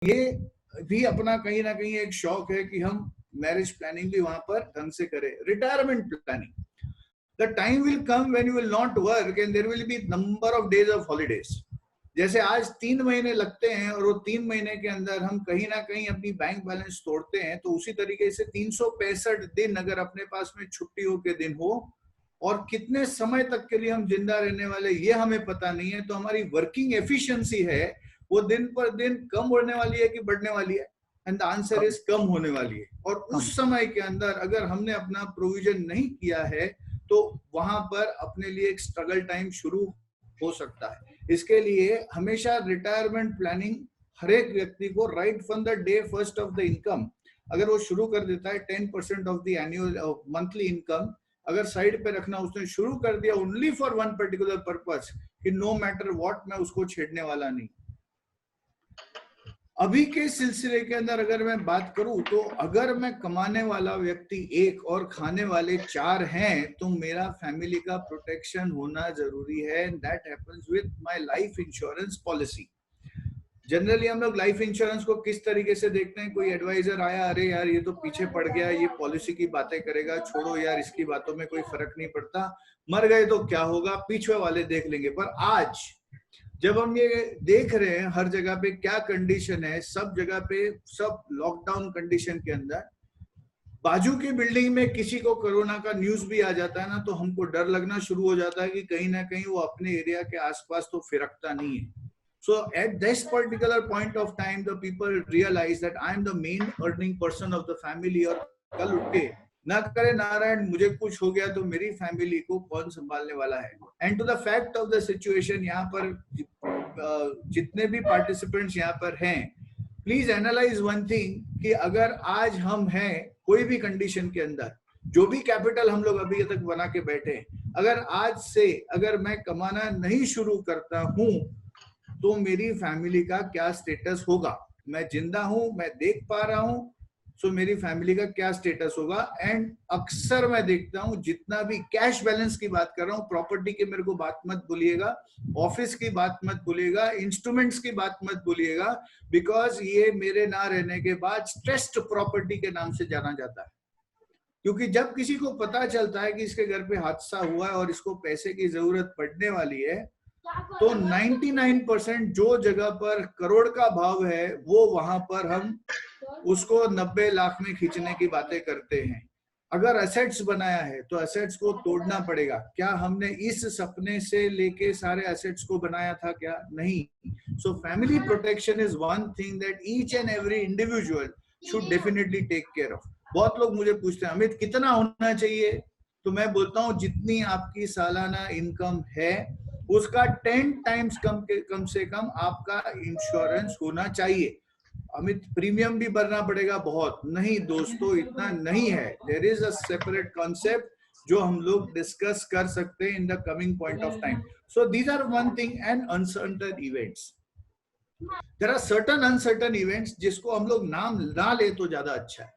ये भी अपना कहीं ना कहीं एक शौक है कि हम मैरिज प्लानिंग भी वहां पर ढंग से करें। Retirement planning, the time will come when you will not work and there will be number of days of holidays. जैसे आज 3 महीने लगते हैं और वो 3 महीने के अंदर हम कहीं ना कहीं अपनी बैंक बैलेंस तोड़ते हैं, तो उसी तरीके से 365 दिन अगर अपने पास में छुट्टियों के दिन हो और कितने समय तक के लिए हम जिंदा रहने वाले ये हमें पता नहीं है, तो हमारी वर्किंग एफिशिएंसी है वो दिन पर दिन कम होने वाली है कि बढ़ने वाली है? And the answer is come होने वाली है। और उस समय के अंदर अगर हमने अपना प्रोविजन नहीं किया है तो वहां पर अपने लिए एक स्ट्रगल टाइम शुरू हो सकता है। इसके लिए हमेशा रिटायरमेंट प्लानिंग हर एक व्यक्ति को right from the day first of the income, अगर वो शुरू कर देता है 10% of the annual monthly income अगर साइड पे रखना उसने शुरू कर दिया only for one particular purpose कि नो मैटर व्हाट मैं उसको छेड़ने वाला नहीं। अभी के सिलसिले के अंदर अगर मैं बात करूं तो अगर मैं कमाने वाला व्यक्ति एक और खाने वाले 4 हैं तो मेरा फैमिली का प्रोटेक्शन होना जरूरी है। That happens with my life insurance policy. Generally हम लोग लाइफ इंश्योरेंस को किस तरीके से देखते हैं, कोई एडवाइजर आया, अरे यार ये तो पीछे पड़ गया, ये पॉलिसी की बातें करेगा, छोड़ो यार इसकी बातों में कोई फर्क नहीं पड़ता, मर गए तो क्या होगा, पीछे वाले देख लेंगे। पर आज जब हम ये देख रहे हैं हर जगह पे क्या कंडीशन है, सब जगह पे सब लॉकडाउन कंडीशन के अंदर बाजू की बिल्डिंग में किसी को कोरोना का न्यूज भी आ जाता है ना, तो हमको डर लगना शुरू हो जाता है कि कहीं ना कहीं वो अपने एरिया के आसपास तो फिरकता नहीं है। So at this particular point of time, the people realize that I am the main earning person of the family और कल उठ के ना करे नारायण मुझे कुछ हो गया तो मेरी फैमिली को कौन संभालने वाला है। And to the fact of the situation, यहाँ पर जितने भी पार्टिसिपेंट्स यहाँ पर हैं, प्लीज एनालाइज वन थिंग कि अगर आज हम हैं कोई भी कंडीशन के अंदर, जो भी कैपिटल हम लोग अभी तक बना के बैठे हैं, अगर आज से अगर मैं कमाना नहीं शुरू करता हूं तो मेरी फैमिली का क्या स्टेटस होगा। मैं जिंदा हूं, मैं देख पा रहा हूं, सो मेरी फैमिली का क्या स्टेटस होगा। एंड अक्सर मैं देखता हूं जितना भी कैश बैलेंस की बात कर रहा हूं, प्रॉपर्टी की मेरे को बात मत बोलिएगा, ऑफिस की बात मत बोलिएगा, इंस्ट्रूमेंट्स की बात मत बोलिएगा, बिकॉज ये मेरे ना रहने के बाद स्ट्रेस्ड प्रॉपर्टी के नाम से जाना जाता है। क्योंकि जब किसी को पता चलता है कि इसके घर पे हादसा हुआ है और इसको पैसे की जरूरत पड़ने वाली है, तो 99% जो जगह पर करोड़ का भाव है वो वहां पर हम उसको 90 लाख में खींचने की बातें करते हैं। अगर एसेट्स बनाया है तो एसेट्स को तोड़ना पड़ेगा। क्या हमने इस सपने से लेके सारे एसेट्स को बनाया था? क्या नहीं। So family protection is one thing that each and every individual should definitely take care of. बहुत लोग मुझे पूछते हैं अमित कितना होना चाहिए, तो मैं बोलता हूँ जितनी आपकी सालाना इनकम है उसका 10 टाइम्स कम से कम आपका इंश्योरेंस होना चाहिए। अमित प्रीमियम भी भरना पड़ेगा? बहुत नहीं दोस्तों, इतना नहीं है। There is a separate concept जो हम लोग डिस्कस कर सकते हैं in the coming point of time. So these are one thing. And uncertain events, there are certain uncertain events जिसको हम लोग नाम ना ले तो ज्यादा अच्छा है।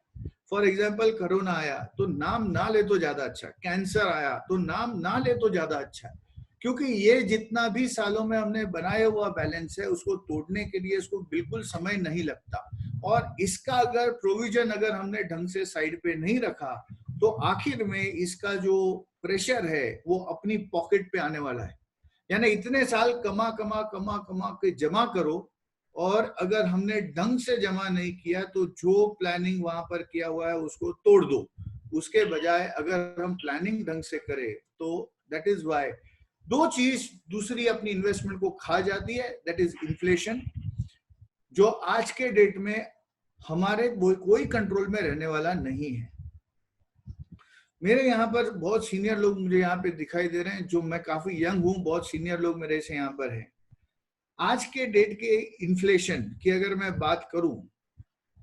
फॉर एग्जाम्पल कोरोना आया तो नाम ना ले तो ज्यादा अच्छा, कैंसर आया तो नाम ना ले तो ज्यादा अच्छा है, क्योंकि ये जितना भी सालों में हमने बनाया हुआ बैलेंस है उसको तोड़ने के लिए इसको बिल्कुल समय नहीं लगता। और इसका अगर प्रोविजन अगर हमने ढंग से साइड पे नहीं रखा तो आखिर में इसका जो प्रेशर है वो अपनी पॉकेट पे आने वाला है। यानी इतने साल कमा कमा कमा कमा के जमा करो, और अगर हमने ढंग से जमा नहीं किया तो जो प्लानिंग वहां पर किया हुआ है उसको तोड़ दो। उसके बजाय अगर हम प्लानिंग ढंग से करें तो दैट इज वाई दो चीज दूसरी अपनी इन्वेस्टमेंट को खा जाती है, दैट इज इन्फ्लेशन, जो आज के डेट में हमारे कोई कंट्रोल में रहने वाला नहीं है। मेरे यहाँ पर बहुत सीनियर लोग मुझे यहाँ पे दिखाई दे रहे हैं, जो मैं काफी यंग हूँ, बहुत सीनियर लोग मेरे से यहाँ पर हैं। आज के डेट के इन्फ्लेशन की अगर मैं बात करूं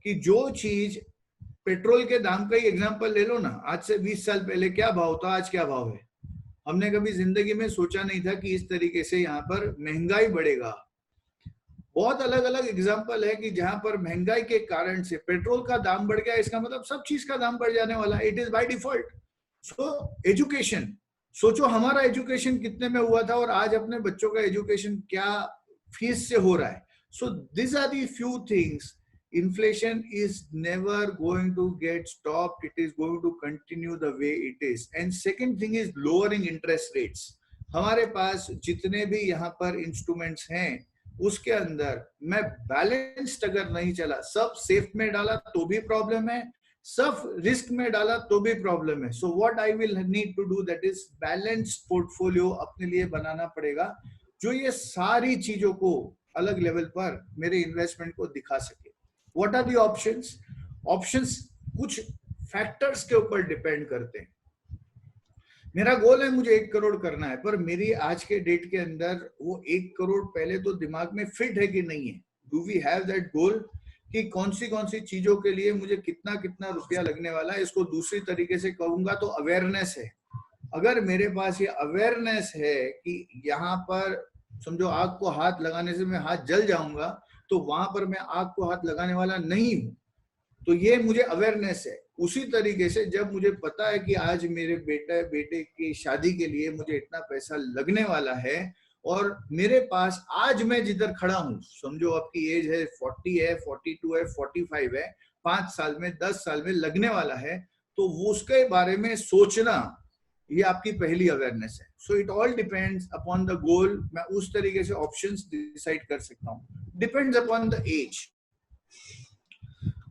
कि जो चीज पेट्रोल के दाम का ही एग्जांपल ले लो ना, आज से 20 साल पहले क्या भाव था, आज क्या भाव है। हमने कभी जिंदगी में सोचा नहीं था कि इस तरीके से यहाँ पर महंगाई बढ़ेगा। बहुत अलग अलग एग्जांपल है कि जहां पर महंगाई के कारण से पेट्रोल का दाम बढ़ गया, इसका मतलब सब चीज का दाम बढ़ जाने वाला है। It is by default. So education, सोचो हमारा एजुकेशन कितने में हुआ था और आज अपने बच्चों का एजुकेशन क्या फीस से हो रहा है। So these are the few things. Inflation is never going to get stopped. It is going to continue the way it is. And second thing is lowering interest rates. हमारे पास जितने भी यहाँ पर इंस्ट्रूमेंट्स हैं उसके अंदर मैं बैलेंस्ड अगर नहीं चला, सब सेफ में डाला तो भी प्रॉब्लम है, सब रिस्क में डाला तो भी प्रॉब्लम है. So what I will need to do, that is balanced portfolio अपने लिए बनाना पड़ेगा जो ये सारी चीजों को अलग लेवल पर मेरे इन्वेस्टमेंट को दिखा सके. What are the options? Options कुछ फैक्टर्स के ऊपर डिपेंड करते हैं. मेरा गोल है मुझे 1 करोड़ करना है, पर मेरी आज के डेट के अंदर वो 1 करोड़ पहले तो दिमाग में फिट है कि नहीं है. Do we have that goal कि कौन सी चीजों के लिए मुझे कितना कितना रुपया लगने वाला है. इसको दूसरी तरीके से कहूंगा तो अवेयरनेस है. अगर मेरे पास ये अवेयरनेस है कि यहाँ पर समझो आग को हाथ लगाने से मैं हाथ जल जाऊंगा, तो वहां पर मैं आग को हाथ लगाने वाला नहीं हूं. तो ये मुझे अवेयरनेस है. उसी तरीके से जब मुझे पता है कि आज मेरे बेटे की शादी के लिए मुझे इतना पैसा लगने वाला है और मेरे पास आज मैं जिधर खड़ा हूं, समझो आपकी एज है 40 है, 42 है, 45 है, 5 साल में 10 साल में लगने वाला है, तो वो उसके बारे में सोचना ये आपकी पहली अवेयरनेस है. So it all depends upon the goal. मैं उस तरीके से ऑप्शंस डिसाइड कर सकता हूँ. Depends upon the age.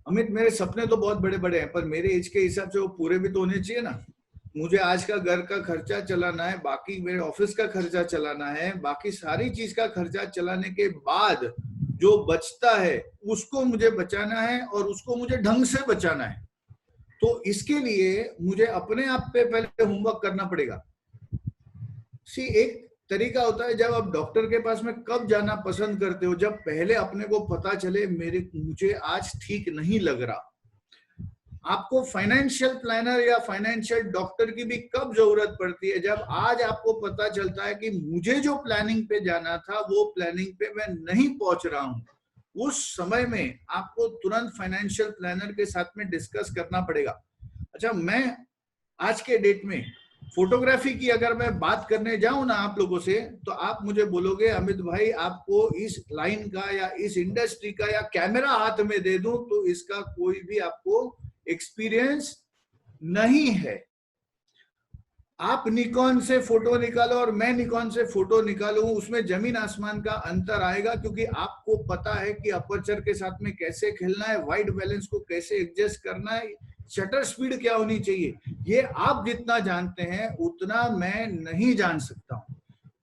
Amit मेरे सपने तो बहुत बड़े बड़े हैं, पर मेरे एज के हिसाब से वो पूरे भी तो होने चाहिए ना. मुझे आज का घर का खर्चा चलाना है, बाकी मेरे ऑफिस का खर्चा चलाना है, बाकी सारी चीज का खर्चा चलाने के बाद जो बचता है उसको मुझे बचाना है और उसको मुझे ढंग से बचाना है. तो इसके लिए मुझे अपने आप पे पहले होमवर्क करना पड़ेगा. सी एक तरीका होता है जब आप डॉक्टर के पास में कब जाना पसंद करते हो, जब पहले अपने को पता चले मुझे आज ठीक नहीं लग रहा. आपको फाइनेंशियल प्लानर या फाइनेंशियल डॉक्टर की भी कब जरूरत पड़ती है? जब आज आपको पता चलता है कि मुझे जो प्लानिंग पे जाना था वो प्लानिंग पे मैं नहीं पहुंच रहा हूं. उस समय में आपको तुरंत फाइनेंशियल प्लानर के साथ में डिस्कस करना पड़ेगा. अच्छा, मैं आज के डेट में फोटोग्राफी की अगर मैं बात करने जाऊं ना आप लोगों से, तो आप मुझे बोलोगे अमित भाई आपको इस लाइन का या इस इंडस्ट्री का या कैमरा हाथ में दे दूं तो इसका कोई भी आपको एक्सपीरियंस नहीं है. आप निकॉन से फोटो निकालो और मैं निकॉन से फोटो निकालूं, उसमें जमीन आसमान का अंतर आएगा, क्योंकि आपको पता है कि अपर्चर के साथ में कैसे खेलना है, व्हाइट बैलेंस को कैसे एडजस्ट करना है, शटर स्पीड क्या होनी चाहिए. ये आप जितना जानते हैं उतना मैं नहीं जान सकता हूं.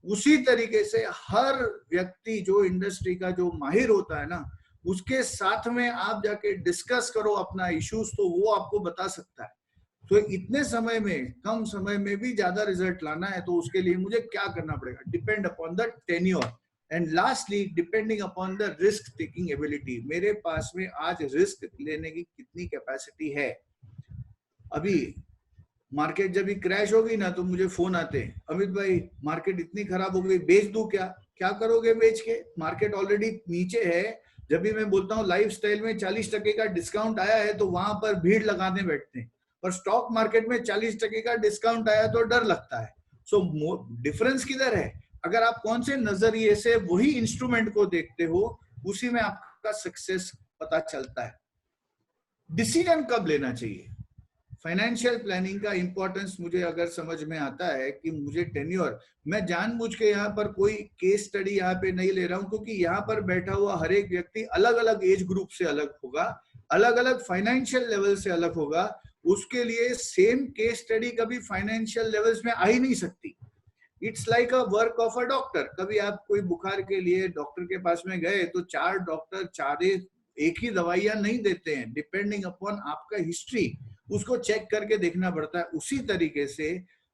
उसी तरीके से हर व्यक्ति जो इंडस्ट्री का जो माहिर होता है ना, उसके साथ में आप जाके डिस्कस करो अपना इश्यूज, तो वो आपको बता सकता है. तो इतने समय में, कम समय में भी ज्यादा रिजल्ट लाना है तो उसके लिए मुझे क्या करना पड़ेगा? Depend upon the tenure. And lastly depending upon the risk taking ability. मेरे पास में आज रिस्क लेने की कितनी कैपेसिटी है. अभी मार्केट जब भी क्रैश होगी ना तो मुझे फोन आते हैं, अमित भाई मार्केट इतनी खराब हो गई, बेच दूं क्या? क्या करोगे बेच के? मार्केट ऑलरेडी नीचे है. जब भी मैं बोलता हूँ लाइफस्टाइल में 40% का डिस्काउंट आया है तो वहां पर भीड़ लगाने बैठते हैं, पर स्टॉक मार्केट में 40% का डिस्काउंट आया तो डर लगता है. सो डिफरेंस किधर है? अगर आप कौन से नजरिए से वही इंस्ट्रूमेंट को देखते हो, उसी में आपका सक्सेस पता चलता है. डिसीजन कब लेना चाहिए? फाइनेंशियल प्लानिंग का इंपॉर्टेंस मुझे अगर समझ में आता है कि मुझे टेन्योर, मैं जानबूझ के यहाँ पर कोई केस स्टडी यहाँ पे नहीं ले रहा हूँ, क्योंकि यहाँ पर बैठा हुआ हर एक व्यक्ति अलग अलग एज ग्रुप से अलग होगा, अलग अलग फाइनेंशियल लेवल से अलग होगा. उसके लिए सेम केस स्टडी कभी फाइनेंशियल लेवल्स में आ ही नहीं सकती. It's like a work of a doctor. कभी आप कोई बुखार के लिए डॉक्टर के पास में गए तो 4 डॉक्टर 4 एक ही दवाइयां नहीं देते हैं. डिपेंडिंग अपॉन आपका हिस्ट्री उसको चेक करके देखना पड़ता है. उसी तरीके से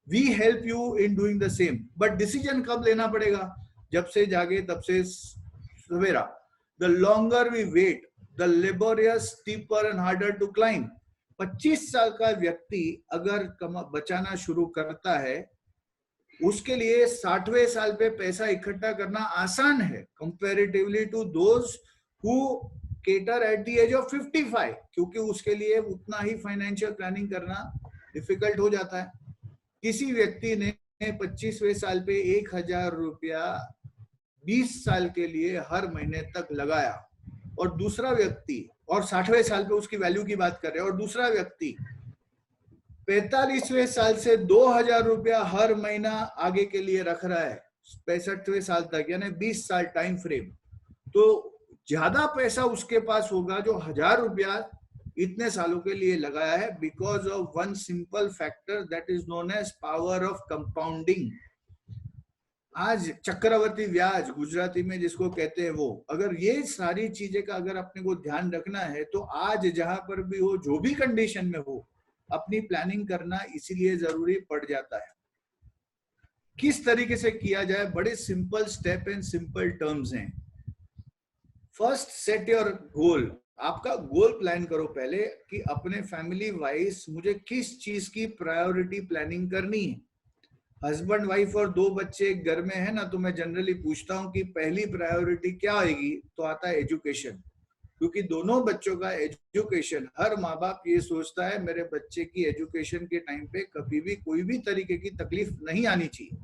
we help you in doing the same. But decision कब लेना पड़ेगा? जब से जागे तब से सवेरा. The longer we wait the laborious steeper and harder to climb. 25 साल का व्यक्ति अगर बचाना शुरू करता है, उसके लिए 60वें साल पे पैसा इकट्ठा करना आसान है comparatively to those who cater at the age of 55, क्योंकि उसके लिए उतना ही फाइनेंशियल प्लानिंग करना डिफिकल्ट हो जाता है. किसी व्यक्ति ने 25वें साल पे 1000 रुपया 20 साल के लिए हर महीने तक लगाया, और दूसरा व्यक्ति, और 60वें साल पे उसकी वैल्यू की बात कर रहे हैं, और दूसरा व्यक्ति 45वें साल से 2000 रुपया हर महीना आगे के लिए रख रहा है 65वें साल तक, यानी 20 साल टाइम फ्रेम, तो ज्यादा पैसा उसके पास होगा जो 1000 रुपया इतने सालों के लिए लगाया है, because of one simple factor that is known as power of compounding. आज चक्रवर्ती ब्याज गुजराती में जिसको कहते हैं वो, अगर ये सारी चीजें का अगर अपने को ध्यान रखना है तो आज जहां पर भी हो, जो भी कंडीशन में हो, अपनी प्लानिंग करना इसीलिए जरूरी पड़ जाता है। किस तरीके से किया जाए, बड़े simple step and simple terms हैं। First, set your goal. आपका गोल प्लान करो पहले कि अपने फैमिली वाइज मुझे किस चीज की प्रायोरिटी प्लानिंग करनी है। हस्बैंड वाइफ और 2 बच्चे एक घर में है ना, तो मैं जनरली पूछता हूँ कि पहली प्रायोरिटी क्या आएगी, तो आता है एजुकेशन, क्योंकि दोनों बच्चों का एजुकेशन, हर माँ बाप ये सोचता है मेरे बच्चे की एजुकेशन के टाइम पे कभी भी कोई भी तरीके की तकलीफ नहीं आनी चाहिए।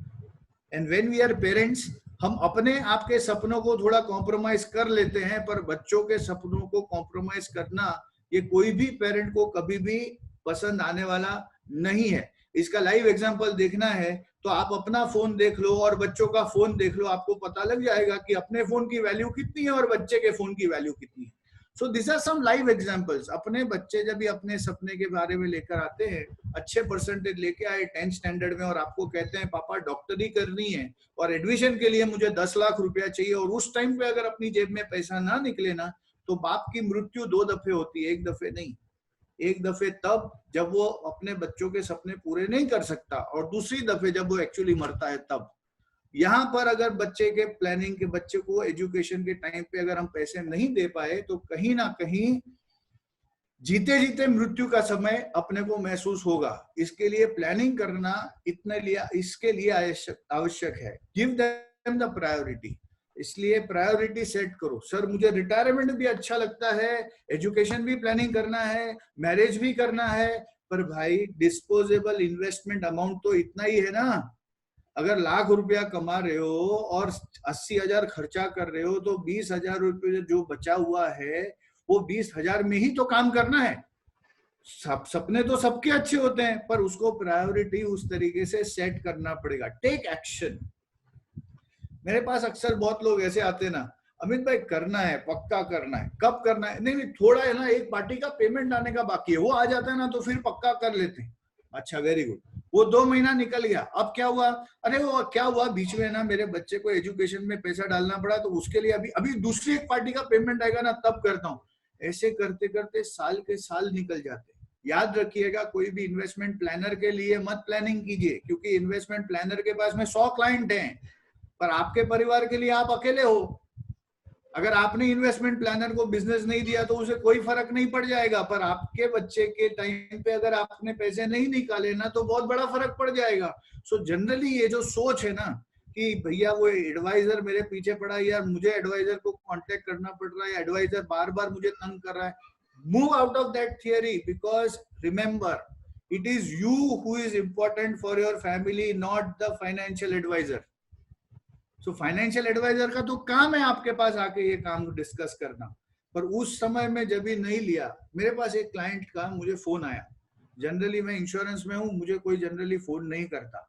And when we are parents, हम अपने आपके सपनों को थोड़ा कॉम्प्रोमाइज कर लेते हैं, पर बच्चों के सपनों को कॉम्प्रोमाइज करना ये कोई भी पेरेंट को कभी भी पसंद आने वाला नहीं है। इसका लाइव एग्जांपल देखना है तो आप अपना फोन देख लो और बच्चों का फोन देख लो, आपको पता लग जाएगा कि अपने फोन की वैल्यू कितनी है और बच्चे के फोन की वैल्यू कितनी है। So this are some live examples. अपने बच्चे जब भी अपने सपने के बारे में लेकर आते हैं, अच्छे परसेंटेज लेके आए 10th स्टैंडर्ड में, और आपको कहते हैं पापा डॉक्टरी करनी है और एडमिशन के लिए मुझे 10 लाख रुपया चाहिए, और उस टाइम पे अगर अपनी जेब में पैसा ना निकले ना, तो बाप की मृत्यु 2 दफे होती है, एक दफे नहीं। एक दफे तब जब वो अपने बच्चों के सपने पूरे नहीं कर सकता, और दूसरी दफे जब वो एक्चुअली मरता है तब। यहाँ पर अगर बच्चे के प्लानिंग के, बच्चे को एजुकेशन के टाइम पे अगर हम पैसे नहीं दे पाए, तो कहीं ना कहीं जीते जीते मृत्यु का समय अपने को महसूस होगा। इसके लिए प्लानिंग करना इसके लिए आवश्यक है। Give them the priority. इसलिए प्रायोरिटी सेट करो। सर मुझे रिटायरमेंट भी अच्छा लगता है, एजुकेशन भी प्लानिंग करना है, मैरिज भी करना है, पर भाई डिस्पोजेबल इन्वेस्टमेंट अमाउंट तो इतना ही है ना। अगर लाख रुपया कमा रहे हो और 80,000 खर्चा कर रहे हो, तो 20,000 रुपये जो बचा हुआ है वो 20,000 में ही तो काम करना है। सपने तो सबके अच्छे होते हैं, पर उसको प्रायोरिटी उस तरीके से सेट करना पड़ेगा। Take action. मेरे पास अक्सर बहुत लोग ऐसे आते हैं ना, अमित भाई करना है, पक्का करना है, कब करना है? नहीं नहीं, थोड़ा है ना, एक पार्टी का पेमेंट आने का बाकी है, वो आ जाता है ना तो फिर पक्का कर लेते हैं। अच्छा वेरी गुड, वो 2 महीना निकल गया, अब क्या हुआ? अरे वो क्या हुआ, बीच में ना मेरे बच्चे को एजुकेशन में पैसा डालना पड़ा, तो उसके लिए अभी दूसरी एक पार्टी का पेमेंट आएगा ना तब करता हूँ। ऐसे करते करते साल के साल निकल जाते हैं। याद रखिएगा, कोई भी इन्वेस्टमेंट प्लानर के लिए मत प्लानिंग कीजिए, क्योंकि इन्वेस्टमेंट प्लानर के पास में 100 क्लाइंट हैं, पर आपके परिवार के लिए आप अकेले हो। अगर आपने इन्वेस्टमेंट प्लानर को बिजनेस नहीं दिया तो उसे कोई फर्क नहीं पड़ जाएगा, पर आपके बच्चे के टाइम पे अगर आपने पैसे नहीं निकाले ना तो बहुत बड़ा फर्क पड़ जाएगा। सो जनरली ये जो सोच है ना कि भैया वो एडवाइजर मेरे पीछे पड़ा है, यार मुझे एडवाइजर को कांटेक्ट करना पड़ रहा है, एडवाइजर बार बार मुझे तंग कर रहा है, move out of that theory. Because remember, it is you who is important for your family, not the financial advisor. So financial advisor का तो काम है आपके पास आके ये काम डिस्कस करना, पर उस समय में जब भी नहीं लिया। मेरे पास एक क्लाइंट का मुझे फोन आया, जनरली मैं इंश्योरेंस में हूँ, मुझे कोई जनरली फोन नहीं करता,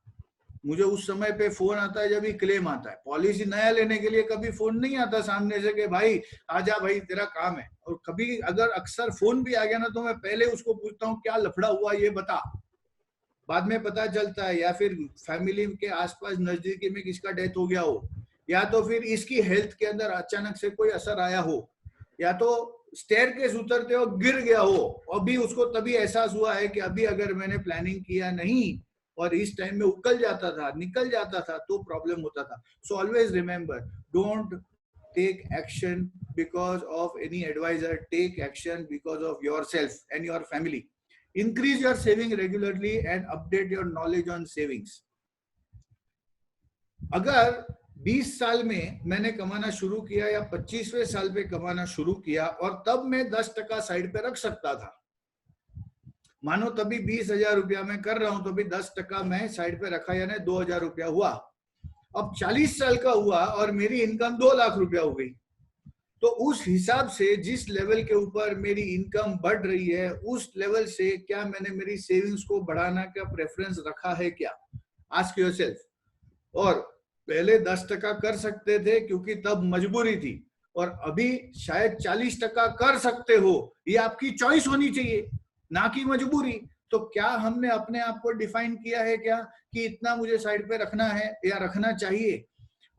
मुझे उस समय पे फोन आता है जब भी क्लेम आता है। पॉलिसी नया लेने के लिए कभी फोन नहीं आता सामने से कि भाई आजा भाई तेरा काम है, और कभी अगर अक्सर फोन भी आ गया ना तो मैं पहले उसको पूछता हूँ क्या लफड़ा हुआ ये बता, बाद में पता चलता है या फिर फैमिली के आसपास नजदीकी में किसका डेथ हो गया हो, या तो फिर इसकी हेल्थ के अंदर अचानक से कोई असर आया हो, या तो स्टेयरकेस उतरते हो गिर गया हो, अभी उसको तभी एहसास हुआ है कि अभी अगर मैंने प्लानिंग किया नहीं और इस टाइम में उकल जाता था, निकल जाता था, तो प्रॉब्लम होता था। So always remember, don't take action because of any advisor, take action because of yourself and your family. Increase your saving regularly and update your knowledge on savings. अगर 20 साल में मैंने कमाना शुरू किया या 25वें साल पे कमाना शुरू किया और तब मैं 10% साइड पे रख सकता था, मानो तभी 20,000 रुपया मैं कर रहा हूं, तो भी 10% मैं साइड पे रखा, यानी 2,000 रुपया हुआ। अब 40 साल का हुआ और मेरी इनकम 2 लाख रुपया हो गई, तो उस हिसाब से जिस लेवल के ऊपर मेरी इनकम बढ़ रही है उस लेवल से क्या मैंने मेरी सेविंग्स को बढ़ाना का प्रेफरेंस रखा है क्या? Ask yourself. और पहले 10% कर सकते थे क्योंकि तब मजबूरी थी, और अभी शायद 40% कर सकते हो, ये आपकी चॉइस होनी चाहिए, ना कि मजबूरी। तो क्या हमने अपने आप को डिफाइन किया है क्या कि इतना मुझे साइड पे रखना है या रखना चाहिए?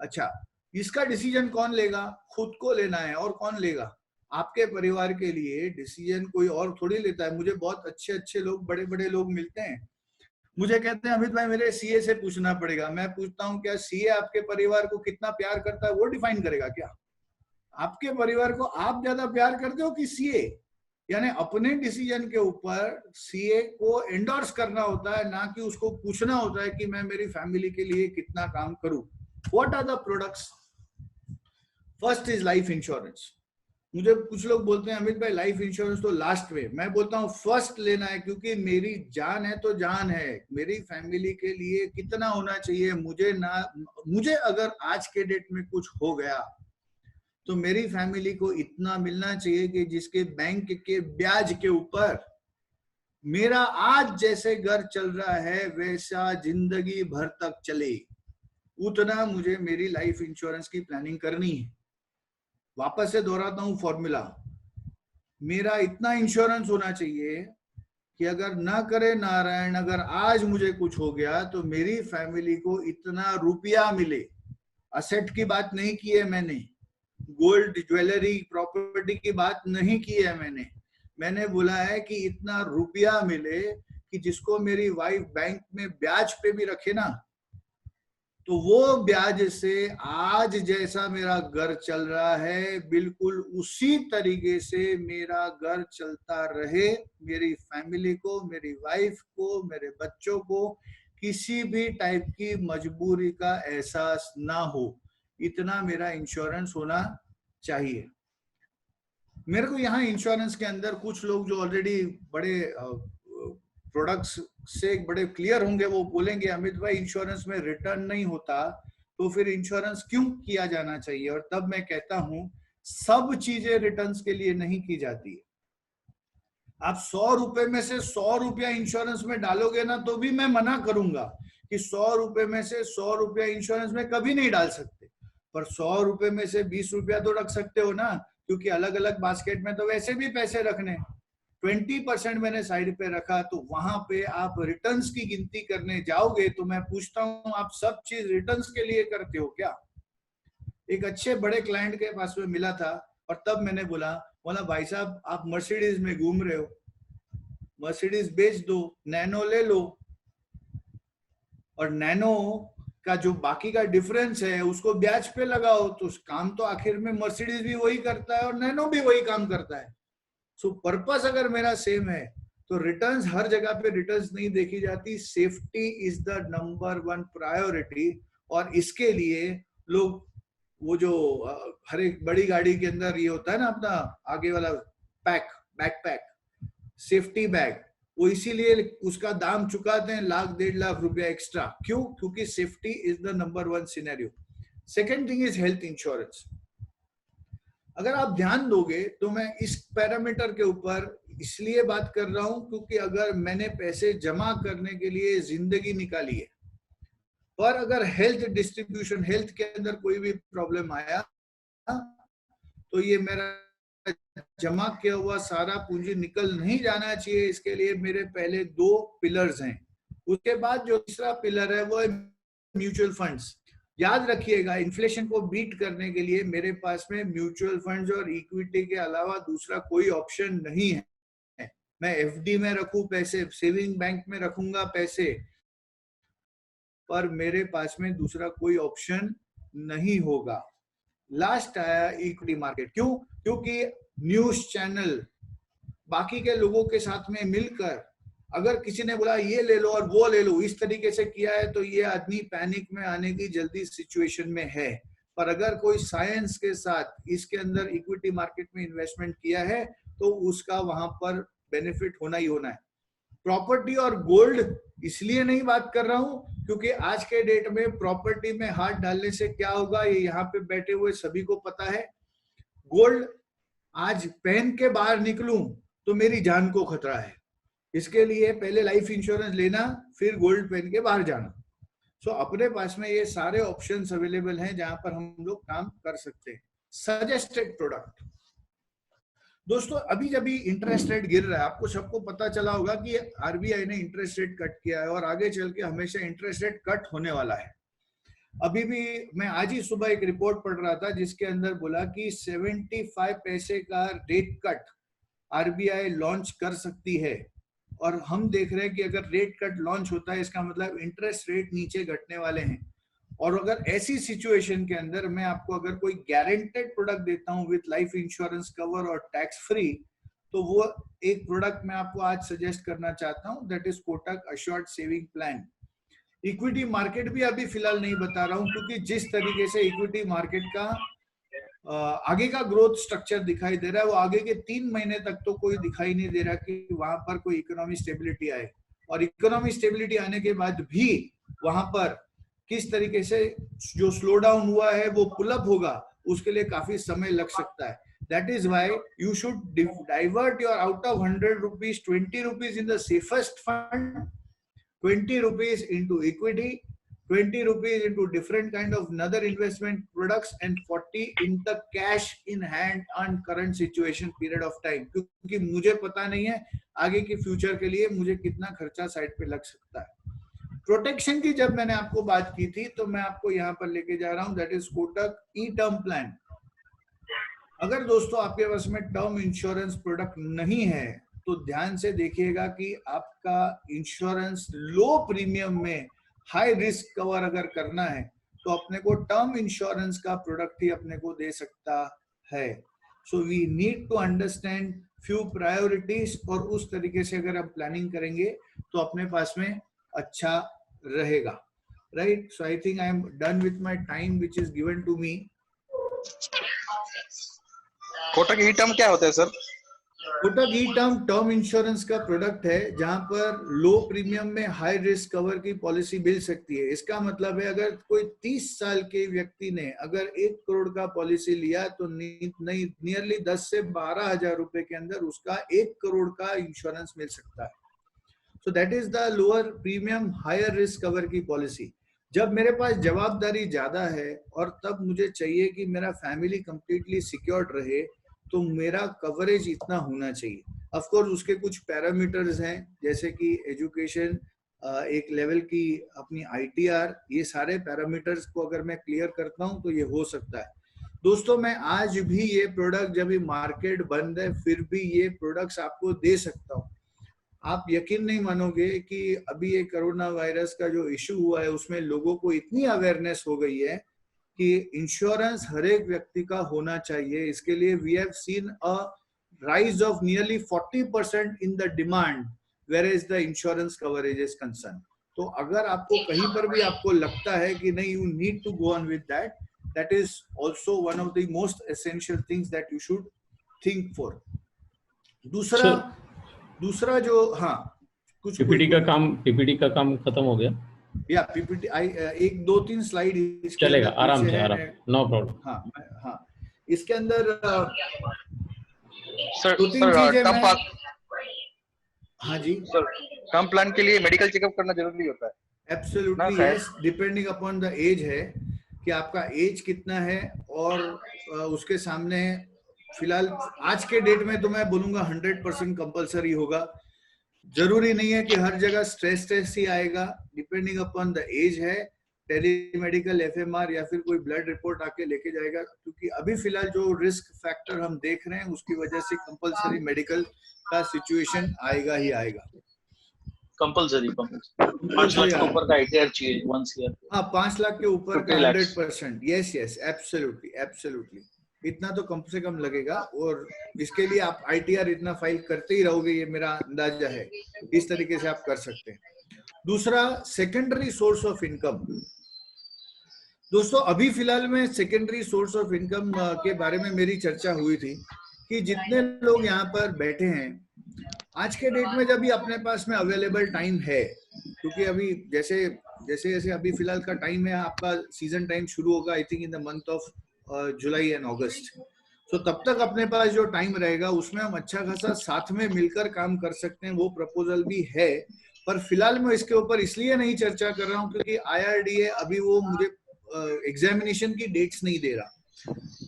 अच्छा, इसका डिसीजन कौन लेगा? खुद को लेना है। और कौन लेगा? आपके परिवार के लिए डिसीजन कोई और थोड़ी लेता है। मुझे बहुत अच्छे अच्छे लोग, बड़े बड़े लोग मिलते हैं, मुझे कहते हैं अमित भाई मेरे सीए से पूछना पड़ेगा। मैं पूछता हूँ क्या सीए आपके परिवार को कितना प्यार करता है वो डिफाइन करेगा क्या? आपके परिवार को आप ज्यादा प्यार करते हो कि सीए? यानी अपने डिसीजन के ऊपर सीए को एंडोर्स करना होता है, ना कि उसको पूछना होता है कि मैं मेरी फैमिली के लिए कितना काम करूं। What are the products? First is life insurance. मुझे कुछ लोग बोलते हैं अमित भाई लाइफ इंश्योरेंस तो लास्ट में। मैं बोलता हूँ फर्स्ट लेना है, क्योंकि मेरी जान है तो जान है। मेरी फैमिली के लिए कितना होना चाहिए? मुझे अगर आज के डेट में कुछ हो गया तो मेरी फैमिली को इतना मिलना चाहिए कि जिसके बैंक के ब्याज के ऊपर मेरा आज जैसे घर चल रहा है वैसा जिंदगी भर तक चले। उतना मुझे मेरी लाइफ इंश्योरेंस की प्लानिंग करनी है। वापस से दोहराता हूं फॉर्मूला, मेरा इतना इंश्योरेंस होना चाहिए कि अगर ना करे नारायण, अगर आज मुझे कुछ हो गया तो मेरी फैमिली को इतना रुपया मिले। असेट की बात नहीं की है मैंने, गोल्ड ज्वेलरी प्रॉपर्टी की बात नहीं की है मैंने बोला है कि इतना रुपया मिले कि जिसको मेरी वाइफ बैंक में ब्याज पे भी रखे ना, तो वो ब्याज से आज जैसा मेरा घर चल रहा है बिल्कुल उसी तरीके से मेरा घर चलता रहे। मेरी फैमिली को, मेरी वाइफ को, मेरे बच्चों को किसी भी टाइप की मजबूरी का एहसास ना हो, इतना मेरा इंश्योरेंस होना चाहिए। मेरे को यहाँ इंश्योरेंस के अंदर कुछ लोग जो ऑलरेडी बड़े प्रोडक्ट्स से बड़े क्लियर होंगे, वो बोलेंगे अमित भाई इंश्योरेंस में रिटर्न नहीं होता तो फिर इंश्योरेंस क्यों किया जाना चाहिए? और तब मैं कहता हूं सब चीजें रिटर्न्स के लिए नहीं की जाती है। आप 100 रुपए में से 100 रुपया इंश्योरेंस में डालोगे ना तो भी मैं मना करूंगा कि 100 रुपए में से 100 रुपया इंश्योरेंस में कभी नहीं डाल सकते, पर 100 रुपए में से 20 रुपया तो रख सकते हो ना, क्योंकि अलग अलग बास्केट में तो वैसे भी पैसे रखने। 20% मैंने साइड पे रखा, तो वहां पे आप रिटर्न्स की गिनती करने जाओगे तो मैं पूछता हूं आप सब चीज रिटर्न्स के लिए करते हो क्या? एक अच्छे बड़े क्लाइंट के पास में मिला था और तब मैंने बोला भाई साहब आप मर्सिडीज में घूम रहे हो, मर्सिडीज बेच दो, नैनो ले लो, और नैनो का जो बाकी का डिफरेंस है उसको ब्याज पे लगाओ, तो काम तो आखिर में मर्सिडीज भी वही करता है और नैनो भी वही काम करता है। सो पर्पस अगर मेरा सेम है तो रिटर्न्स हर जगह पे रिटर्न्स नहीं देखी जाती। Safety is the number 1 priority, और इसके लिए लोग वो जो हर एक बड़ी गाड़ी के अंदर ये होता है ना अपना आगे वाला बैकपैक, सेफ्टी बैग, वो इसीलिए उसका दाम चुकाते हैं 1 लाख 1.5 लाख रुपया एक्स्ट्रा। क्यों? क्योंकि safety is the number 1 scenario. Second thing is health insurance. अगर आप ध्यान दोगे तो मैं इस पैरामीटर के ऊपर इसलिए बात कर रहा हूं क्योंकि अगर मैंने पैसे जमा करने के लिए जिंदगी निकाली है, पर अगर हेल्थ डिस्ट्रीब्यूशन, हेल्थ के अंदर कोई भी प्रॉब्लम आया तो ये मेरा जमा किया हुआ सारा पूंजी निकल नहीं जाना चाहिए। इसके लिए मेरे पहले 2 पिलर्स हैं। उसके बाद जो तीसरा पिलर है वो है म्यूचुअल फंड्स। याद रखिएगा इन्फ्लेशन को बीट करने के लिए मेरे पास में म्यूचुअल फंड्स और इक्विटी के अलावा दूसरा कोई ऑप्शन नहीं है। मैं एफडी में रखूं पैसे, सेविंग बैंक में रखूंगा पैसे, पर मेरे पास में दूसरा कोई ऑप्शन नहीं होगा। लास्ट आया इक्विटी मार्केट। क्यों? क्योंकि न्यूज चैनल बाकी के लोगों के साथ में मिलकर अगर किसी ने बोला ये ले लो और वो ले लो, इस तरीके से किया है तो ये आदमी पैनिक में आने की जल्दी सिचुएशन में है। पर अगर कोई साइंस के साथ इसके अंदर इक्विटी मार्केट में इन्वेस्टमेंट किया है तो उसका वहां पर बेनिफिट होना ही होना है। प्रॉपर्टी और गोल्ड इसलिए नहीं बात कर रहा हूं क्योंकि आज के डेट में प्रॉपर्टी में हाथ डालने से क्या होगा ये यहाँ पे बैठे हुए सभी को पता है। गोल्ड आज पहन के बाहर निकलूं तो मेरी जान को खतरा है, इसके लिए पहले लाइफ इंश्योरेंस लेना, फिर गोल्ड पहन के बाहर जाना। सो अपने पास में ये सारे ऑप्शंस अवेलेबल हैं जहां पर हम लोग काम कर सकते हैं। सजेस्टेड प्रोडक्ट दोस्तों, अभी जब भी इंटरेस्ट रेट गिर रहा है, आपको सबको पता चला होगा कि आरबीआई ने इंटरेस्ट रेट कट किया है और आगे चल के हमेशा इंटरेस्ट रेट कट होने वाला है। अभी भी मैं आज ही सुबह एक रिपोर्ट पढ़ रहा था जिसके अंदर बोला कि 75 पैसे का रेट कट आरबीआई लॉन्च कर सकती है, और हम देख रहे हैं कि अगर रेट कट लॉन्च होता है इसका मतलब इंटरेस्ट रेट नीचे घटने वाले हैं। और अगर ऐसी सिचुएशन के अंदर मैं आपको अगर कोई गारंटेड प्रोडक्ट देता हूं विथ लाइफ इंश्योरेंस कवर और टैक्स फ्री, तो वो एक प्रोडक्ट मैं आपको आज सजेस्ट करना चाहता हूं, that is Kotak assured saving plan. Equity market भी अभी फिलहाल नहीं बता रहा हूं क्योंकि जिस तरीके से इक्विटी मार्केट का आगे का ग्रोथ स्ट्रक्चर दिखाई दे रहा है, वो आगे के 3 महीने तक तो कोई दिखाई नहीं दे रहा कि वहां पर कोई इकोनॉमिक स्टेबिलिटी आए। और इकोनॉमिक स्टेबिलिटी आने के बाद भी वहां पर किस तरीके से जो स्लो डाउन हुआ है वो पुल अप होगा, उसके लिए काफी समय लग सकता है। That is why you should divert your out of 100 rupees, 20 rupees in the safest fund, 20 rupees into equity, 20 rupees into different kind of another investment products, and 40 in the cash in hand on current situation period of time। क्योंकि मुझे पता नहीं है आगे की future के लिए मुझे कितना खर्चा साइड पे लग सकता है। प्रोटेक्शन की जब मैंने आपको बात की थी तो मैं आपको यहाँ पर लेके जा रहा हूँ, that is Kotak e term plan. अगर दोस्तों आपके पास में टर्म इंश्योरेंस प्रोडक्ट नहीं है तो ध्यान से देखिएगा कि आपका इंश्योरेंस लो प्रीमियम में हाई रिस्क कवर अगर करना है तो अपने को टर्म इंश्योरेंस का प्रोडक्ट ही अपने को दे सकता है। So we need to understand few priorities, और उस तरीके से अगर हम प्लानिंग करेंगे तो अपने पास में अच्छा रहेगा, right. So I think I am done with my time which is given to me. Kotak e term क्या होता है sir? Kotak e term term insurance का प्रोडक्ट है जहां पर लो प्रीमियम में हाई रिस्क कवर की पॉलिसी मिल सकती है। इसका मतलब है अगर कोई 30 साल के व्यक्ति ने अगर 1 करोड़ का पॉलिसी लिया तो नियरली 10 से 12 हजार रुपए के अंदर उसका 1 करोड़ का इंश्योरेंस मिल सकता है। So that is the lower premium higher risk cover की पॉलिसी। जब मेरे पास जवाबदारी ज्यादा है और तब मुझे चाहिए कि मेरा फैमिली कंप्लीटली सिक्योर्ड रहे, तो मेरा कवरेज इतना होना चाहिए। ऑफ कोर्स उसके कुछ पैरामीटर्स हैं जैसे कि एजुकेशन, एक लेवल की अपनी आईटीआर, ये सारे पैरामीटर्स को अगर मैं क्लियर करता हूं तो ये हो सकता है। दोस्तों मैं आज भी ये प्रोडक्ट, जब भी मार्केट बंद है फिर भी ये प्रोडक्ट्स आपको दे सकता हूँ। आप यकीन नहीं मानोगे कि अभी ये कोरोना वायरस का जो इशू हुआ है उसमें लोगों को इतनी अवेयरनेस हो गई है कि इंश्योरेंस हर एक व्यक्ति का होना चाहिए। इसके लिए we have seen a rise of nearly 40% in the demand where is the insurance coverage is concern. तो अगर आपको कहीं पर भी आपको लगता है कि नहीं, you need to go on with that, that is also one of the most essential things that you should think for. दूसरा जो, हाँ कुछ पीपीटी का काम खत्म हो गया या पीपीटी एक 2-3 स्लाइड चलेगा, आराम से, आराम, नो प्रॉब्लम। हाँ इसके अंदर सर हाँ जी सर, टर्म प्लान के लिए मेडिकल चेकअप करना जरूरी होता है? Absolutely yes, depending upon the age है कि आपका एज कितना है, और उसके सामने फिलहाल आज के डेट में तो मैं बोलूंगा 100% कंपलसरी होगा। जरूरी नहीं है कि हर जगह स्ट्रेस टेस्ट ही आएगा, डिपेंडिंग अपॉन द एज है। टेलीमेडिकल, एफएमआर या फिर कोई ब्लड रिपोर्ट आके लेके जाएगा, क्योंकि अभी फिलहाल जो रिस्क फैक्टर हम देख रहे हैं उसकी वजह से कंपलसरी मेडिकल का सिचुएशन आएगा ही आएगा। कंपलसरी 5 लाख के ऊपर का आईटीआर चाहिए वंस ईयर। हाँ 5 लाख के ऊपर का 100%, यस एब्सोल्युटली इतना तो कम से कम लगेगा, और इसके लिए आप आईटीआर इतना फाइल करते ही रहोगे, ये मेरा अंदाजा है। इस तरीके से आप कर सकते हैं। दूसरा, सेकेंडरी सोर्स ऑफ इनकम। दोस्तों अभी फिलहाल में सेकेंडरी सोर्स ऑफ इनकम के बारे में मेरी चर्चा हुई थी कि जितने लोग यहाँ पर बैठे हैं आज के डेट में जब भी अपने पास में अवेलेबल टाइम है, क्योंकि अभी जैसे जैसे अभी फिलहाल का टाइम है, आपका सीजन टाइम शुरू होगा I think in the month of July and August. तो तब तक अपने पास जो टाइम रहेगा उसमें हम अच्छा खासा साथ में मिलकर काम कर सकते हैं, वो प्रपोजल भी है। पर फिलहाल मैं इसके ऊपर इसलिए नहीं चर्चा कर रहा हूँ क्योंकि IRDA अभी वो मुझे एग्जामिनेशन की डेट्स नहीं दे रहा।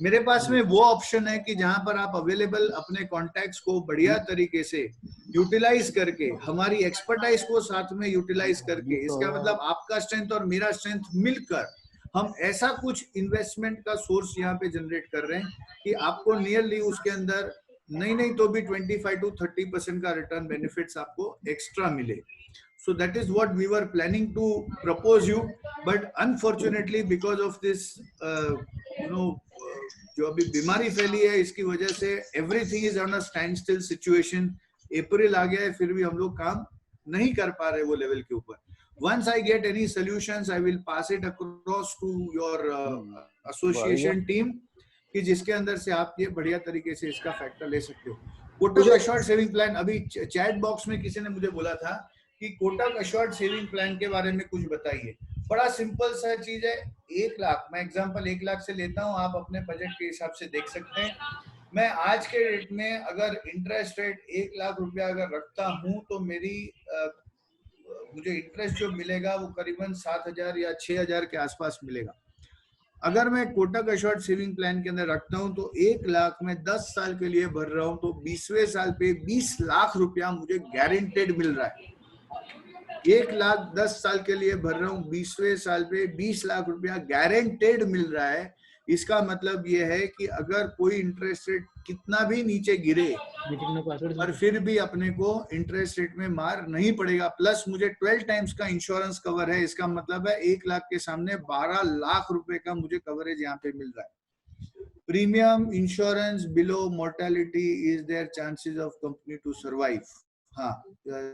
मेरे पास में वो ऑप्शन है कि जहां पर आप अवेलेबल अपने कॉन्टैक्ट्स को बढ़िया तरीके से यूटिलाइज करके, हमारी एक्सपर्टाइज को साथ में यूटिलाइज करके, इसका मतलब आपका स्ट्रेंथ और मेरा स्ट्रेंथ मिलकर हम ऐसा कुछ इन्वेस्टमेंट का सोर्स यहाँ पे जनरेट कर रहे हैं कि आपको नियरली उसके अंदर नहीं तो भी 25 to 30% का रिटर्न बेनिफिट्स आपको एक्स्ट्रा मिले। So that is what we were planning to propose you, but unfortunately because of this जो अभी बीमारी फैली है इसकी वजह से everything is on a standstill situation। अप्रैल आ गया है फिर भी हम लोग काम नहीं कर पा रहे वो लेवल के ऊपर। Once I get any solutions, I will pass it across to your association team कि जिसके अंदर से आप ये बढ़िया तरीके से इसका फैक्टर ले सकते हो। कोटक अश्योर्ड सेविंग प्लान, अभी चैट बॉक्स में किसी ने मुझे बोला था कि कोटक अश्योर्ड सेविंग प्लान के बारे में कुछ बताइए। बड़ा सिंपल सा चीज है, 1 लाख, मैं एग्जांपल 1 लाख से लेता हूँ, आप अपने बजट के हिसाब से देख सकते हैं। मैं आज के रेट में अगर इंटरेस्ट रेट 1 लाख रुपया अगर रखता हूँ तो मेरी मुझे इंटरेस्ट जो मिलेगा वो करीबन 7,000 या 6,000 के आसपास मिलेगा। अगर मैं कोटक अश्योर्ड सेविंग प्लान के अंदर रखता हूं तो 1 लाख में 10 साल के लिए भर रहा हूं तो 20वें साल पे 20 लाख रुपया मुझे गारंटेड मिल रहा है। 1 लाख 10 साल के लिए भर रहा हूं, 20वें साल पे 20 लाख रुपया गारंटेड मिल रहा है। इसका मतलब ये है कि अगर कोई इंटरेस्ट रेट कितना भी नीचे गिरे और फिर भी अपने को इंटरेस्ट रेट में मार नहीं पड़ेगा। प्लस मुझे 12 टाइम्स का इंश्योरेंस कवर है। इसका मतलब है 1 लाख के सामने 12 लाख रुपए का मुझे कवरेज यहाँ पे मिल रहा है। Premium insurance below mortality is there chances of company to survive. हाँ,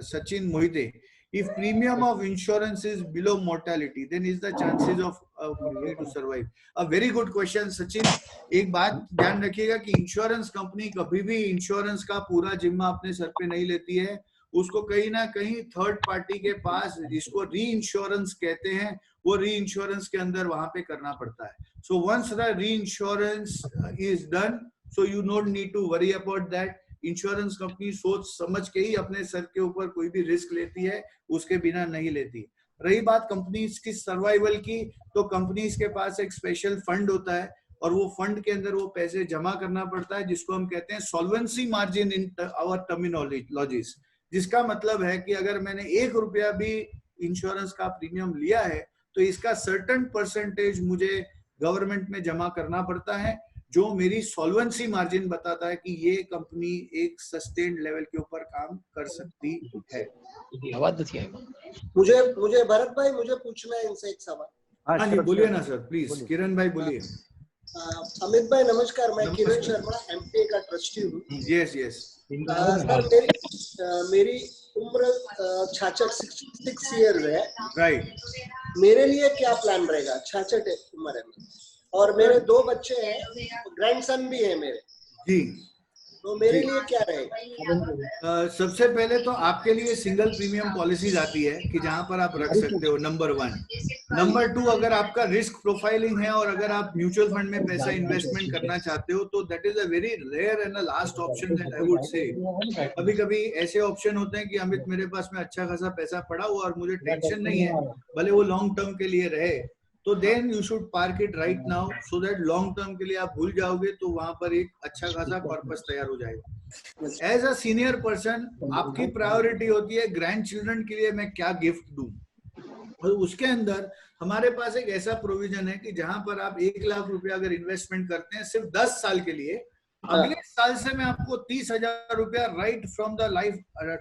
Sachin Mohite, if premium of insurance is below mortality then is the chances of company to survive? A very good question Sachin। एक बात ध्यान रखिएगा कि insurance company कभी भी insurance का पूरा जिम्मा अपने सर पे नहीं लेती है। उसको कहीं ना कहीं थर्ड पार्टी के पास, जिसको री इंश्योरेंस कहते हैं, वो री इंश्योरेंस के अंदर वहां पे करना पड़ता है। So once the reinsurance is done, so you don't need to worry about that. Insurance company सोच समझ के ही अपने सर के ऊपर कोई भी रिस्क लेती है, उसके बिना नहीं लेती। रही बात कंपनीज की सर्वाइवल की, तो कंपनीज के पास एक स्पेशल फंड होता है और वो फंड के अंदर वो पैसे जमा करना पड़ता है, जिसको हम कहते हैं solvency margin in our terminologies. जिसका मतलब है कि अगर मैंने 1 रुपया भी इंश्योरेंस का प्रीमियम लिया है तो इसका सर्टेन परसेंटेज मुझे गवर्नमेंट में जमा करना पड़ता है, जो मेरी सॉल्वेंसी मार्जिन बताता है कि ये कंपनी एक सस्टेन्ड लेवल के ऊपर काम कर सकती है। मुझे भरत भाई, मुझे पूछना है इनसे एक सवाल। हाँ जी, बोलिए ना सर, प्लीज। किरण भाई बोलिए। अमित भाई नमस्कार, मैं किरण शर्मा एमपीए का ट्रस्टी हूँ। यस यस सर, मेरी उम्र 66 ईयर्स है। राइट। मेरे लिए क्या प्लान रहेगा? 66 उम्र है और मेरे 2 बच्चे हैं, ग्रैंडसन भी है मेरे जी। तो मेरे लिए क्या रहेगा? सबसे पहले तो आपके लिए सिंगल प्रीमियम पॉलिसीज आती है कि जहां पर आप रख सकते हो, नंबर 1। नंबर 2, अगर आपका रिस्क प्रोफाइलिंग है और अगर आप म्यूचुअल फंड में पैसा इन्वेस्टमेंट करना चाहते हो तो that is a very rare and last option that I would say. कभी कभी ऐसे ऑप्शन होते हैं कि अमित मेरे पास में अच्छा खासा पैसा पड़ा हुआ और मुझे टेंशन नहीं है, भले वो लॉन्ग टर्म के लिए रहे, तो then you should park it right now so that long term के लिए आप भूल जाओगे तो वहां पर एक अच्छा खासा कॉर्पस तैयार हो जाएगा। एज अ सीनियर पर्सन आपकी प्रायोरिटी होती है ग्रैंड चिल्ड्रन के लिए मैं क्या गिफ्ट दूं, और उसके अंदर हमारे पास एक ऐसा प्रोविजन है कि जहां पर आप 1 लाख रुपया अगर इन्वेस्टमेंट करते हैं सिर्फ 10 साल के लिए, अगले साल से मैं आपको 30,000 रुपया right from the life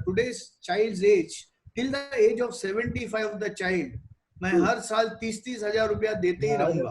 today's child age till the age of 75 of the child, मैं हर साल 30,000 रुपया देते ही रहूंगा।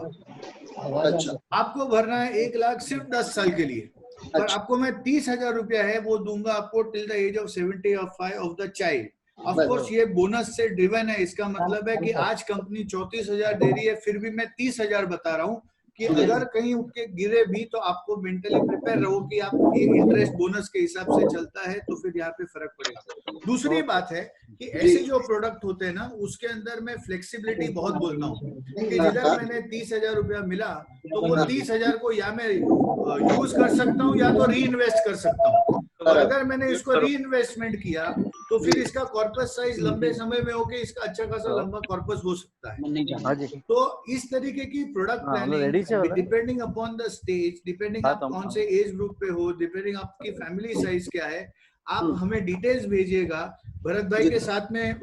अच्छा, आपको भरना है 1 लाख सिर्फ 10 साल के लिए, पर आपको मैं 30,000 रुपया है वो दूंगा आपको till the age of 75 of the child. Of course ये बोनस से ड्रिवन है। इसका मतलब है कि आज कंपनी 34,000 दे रही है, फिर भी मैं 30,000 बता रहा हूँ कि अगर कहीं उठ के गिरे भी तो आपको मेंटली प्रिपेयर रहो कि आप ये इंटरेस्ट बोनस के हिसाब से चलता है तो फिर यहाँ पे फर्क पड़ेगा। दूसरी बात है कि ऐसे जो प्रोडक्ट होते हैं ना उसके अंदर मैं फ्लेक्सिबिलिटी बहुत बोलता हूँ कि जिधर मैंने 30,000 रुपया मिला तो वो 30,000 को या मैं यूज कर सकता हूँ या तो री इन्वेस्ट कर सकता हूँ। और अगर मैंने इसको री इन्वेस्टमेंट किया तो फिर इसका कॉर्पस साइज लंबे समय में होके इसका अच्छा खासा लंबा कॉर्पस हो सकता है। तो इस तरीके की product planning depending upon the stage, depending आप कौन से एज ग्रुप पे हो, डिपेंडिंग आपकी फैमिली साइज क्या है, आप हमें डिटेल्स भेजिएगा। भरत भाई के साथ में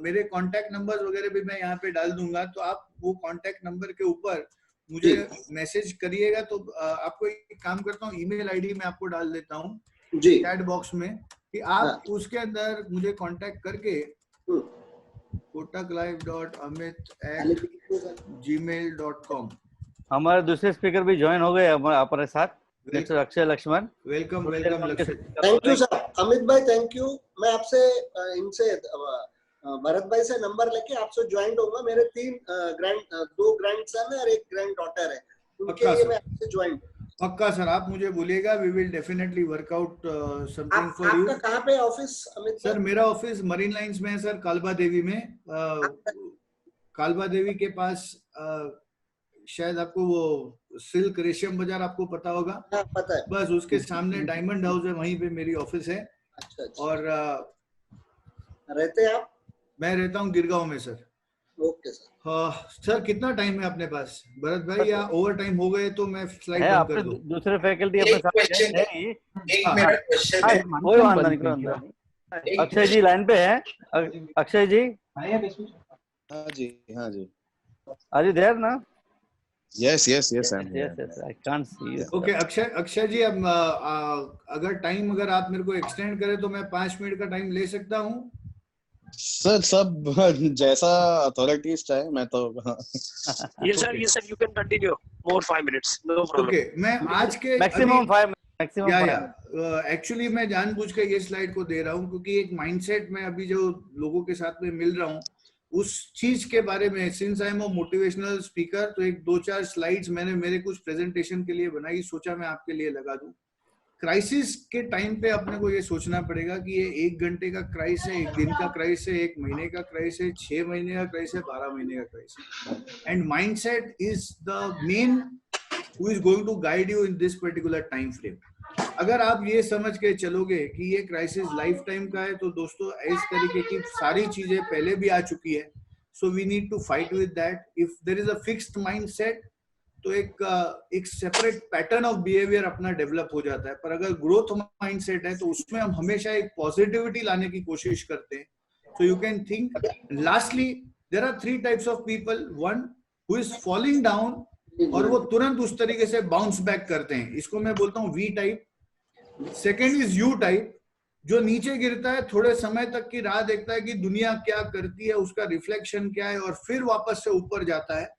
मेरे कांटेक्ट नंबर वगैरह भी मैं यहाँ पे डाल दूंगा, तो आप वो कांटेक्ट नंबर के ऊपर मुझे मैसेज करिएगा। तो आपको एक काम करता हूँ, ईमेल आईडी मैं आपको डाल देता हूँ चैट बॉक्स में कि आप उसके अंदर मुझे कांटेक्ट करके kotaklife.amit@gmail.com। हमारे दूसरे स्पीकर भी ज्वाइन हो गए हमारे साथ, mister Akshay Laxman. Welcome welcome Lakshya. Thank you sir, Amit भाई थैंक यू। मैं आपसे इनसे भरत भाई से नंबर लेके आपसे ज्वाइन होऊंगा। मेरे दो ग्रैंडसन है और एक ग्रैंड डॉटर है, उनके लिए मैं आपसे ज्वाइन। पक्का सर, आप मुझे बोलिएगा, we will definitely work out something for you. आपका कहाँ पे ऑफिस अमित सर? मेरा ऑफिस मरीन लाइंस में है सर, कालबा देवी में। कालबा देवी के पास शायद आपको वो सिल्क रेशम बाजार आपको पता होगा। पता है। बस उसके सामने डायमंड हाउस है, वहीं पे मेरी ऑफिस है। अच्छा। और रहते हैं आप? मैं रहता हूँ गिरगांव में सर। Okay sir. सर कितना टाइम है अपने पास भरत भाई, या ओवर टाइम हो गए तो मैं स्लाइड बंद कर दूं? दूसरे फैकल्टी अपने साथ है ही। कोई वांदा नहीं। अक्षय जी लाइन पे है। अक्षय जी। हाँ जी, हाँ जी। Are you there ना? Yes, I'm Yes, I can't see you. Okay Akshay ji, अब अगर आप मेरे को एक्सटेंड करें तो मैं 5 मिनट का टाइम ले सकता हूँ? सर सब जैसा अथॉरिटीज चाहे, मैं तो Yes sir, you can continue more 5 minutes, no problem. Okay, मैं आज के मैक्सिमम 5 maximum एक्चुअली मैं जानबूझ के ये स्लाइड को दे रहा हूँ क्योंकि एक माइंडसेट में अभी जो लोगों के साथ में मिल रहा हूँ उस चीज के बारे में, since I am a motivational speaker, तो एक 2-4 स्लाइड्स मैंने मेरे कुछ प्रेजेंटेशन के लिए बनाई, सोचा मैं आपके लिए लगा दूं। क्राइसिस के टाइम पे अपने को ये सोचना पड़ेगा कि ये 1 घंटे का क्राइस है, 1 दिन का क्राइस है, 1 महीने का क्राइस है, 6 महीने का क्राइस है, 12 महीने का क्राइस है। And mindset is the main who is going to guide you in this particular time frame. अगर आप ये समझ के चलोगे कि ये क्राइसिस लाइफ टाइम का है, तो दोस्तों इस तरीके की सारी चीजें पहले भी आ चुकी है, so we need to fight with that. If there is a fixed mindset तो एक सेपरेट पैटर्न ऑफ बिहेवियर अपना डेवलप हो जाता है, पर अगर ग्रोथ माइंडसेट है तो उसमें हम हमेशा एक पॉजिटिविटी लाने की कोशिश करते हैं। So you can think, lastly there are 3 types of people, one who is falling down और वो तुरंत उस तरीके से बाउंस बैक करते हैं, इसको मैं बोलता हूँ V type. Second is U type, जो नीचे गिरता है, थोड़े समय तक की राह देखता है कि दुनिया क्या करती है, उसका रिफ्लेक्शन क्या है, और फिर वापस से ऊपर जाता है।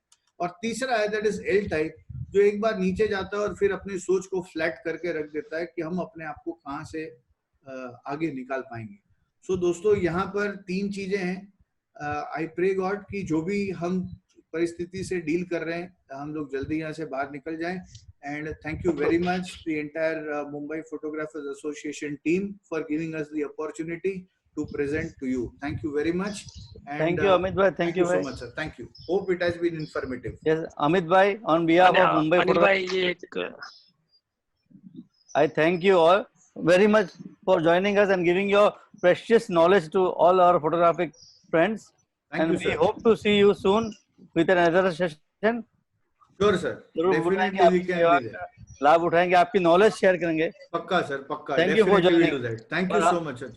और तीसरा है दैट इज एल टाइप, जो एक बार नीचे जाता है और फिर अपनी सोच को फ्लैट करके रख देता है कि हम अपने आप को कहाँ से आगे निकाल पाएंगे। सो दोस्तों, यहाँ पर 3 चीजें हैं। आई प्रे गॉड कि जो भी हम परिस्थिति से डील कर रहे हैं, हम लोग जल्दी यहाँ से बाहर निकल जाएं। And thank you very much the entire Mumbai Photographers Association team for giving us the opportunity to present to you. Thank you very much. And, thank you Amit bhai, thank you so much sir. Thank you. Hope it has been informative. Yes, Amit bhai, on behalf of Mumbai Photographers, I thank you all very much for joining us and giving your precious knowledge to all our photographic friends. Thank you, we sir. hope to see you soon with another session. Sure sir. Definitely we can be there. लाभ उठाएंगे, आपकी knowledge share करेंगे। पक्का sir, पक्का। Thank you for joining. Thank you so much sir.